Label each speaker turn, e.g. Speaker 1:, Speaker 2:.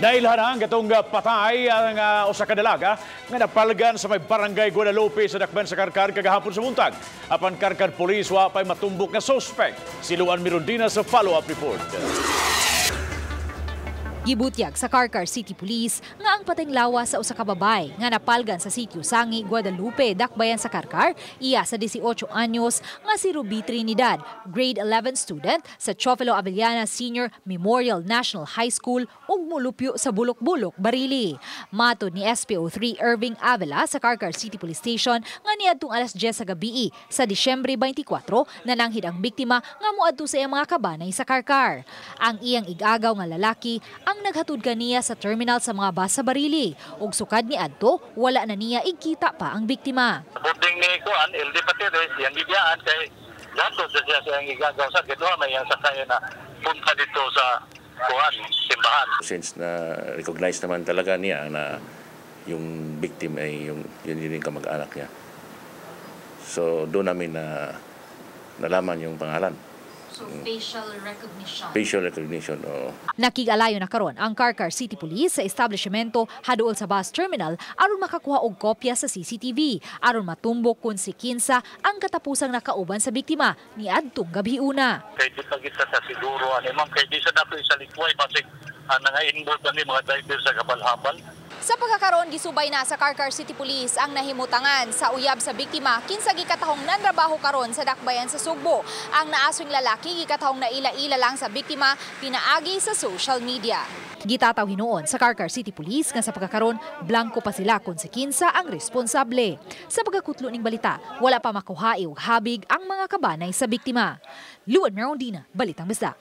Speaker 1: Nailhan gatong patay ang usa ka dalaga nga napalgan sa may barangay Guadalupe sa dakban sa Carcar kagahapon sa buntag. Apan Carcar Police wa pay matumbok nga suspect. Siluan Mirundina sa follow-up report.
Speaker 2: Gibutyag sa Carcar City Police nga ang patayng lawas sa usa ka babay nga napalgan sa sitio Sangi, Guadalupe, dakbayan sa Carcar, iya sa 18 anyos nga si Ruby Trinidad, grade 11 student sa Chofelo Avellana Senior Memorial National High School ug mulupyo sa Bulok-Bulok, Barili. Matod ni SPO3 Irving Avila sa Carcar City Police Station nga niadtong alas 10 sa gabi sa Disyembre 24 nananghid ang biktima nga moadto sa iyang mga kabanay sa Carcar. Ang iyang igagaw nga lalaki ang naghatod kaniya sa terminal sa mga bus sa Barili ug sukad ni adto wala na niya igkita pa ang biktima.
Speaker 3: Boarding ni Kuan LD Patires yang gibiyaan kay dato sa siya sa igagaw sa Gituohang may yang sakay na punta dito sa Kuan simbahan.
Speaker 4: Since na recognize naman talaga niya na yung victim ay yung kamag-anak niya. So doon namin na nalaman yung pangalan.
Speaker 2: So, facial recognition.
Speaker 4: Facial recognition, oo.
Speaker 2: Nakig-alayo na karon ang Carcar City Police sa establishmento haduol sa bus terminal aron makakuha og kopya sa CCTV aron matumbok kung si kinsa ang katapusang nakauban sa biktima ni adtong gabi-una.
Speaker 3: Kay di pa kita sa siguro ani ma'am kay di sa dato sa likway basig nanga-involve ani mga driver sa kabalhabal.
Speaker 2: Sa pagkakaroon, gisubay na sa Carcar City Police ang nahimutangan sa uyab sa biktima kinsa gikatahong nanrabaho karon sa dakbayan sa Sugbo. Ang naaswing lalaki gikatahong naila-ila lang sa biktima pinaagi sa social media. Gitataw hinuon sa Carcar City Police nga sa pagkakaroon, blanco pa sila kung si kinsa ang responsable. Sa pagkakutlo ning balita, wala pa makuhai og habig ang mga kabanay sa biktima. Luan Mirundina, Balitang Bisdak.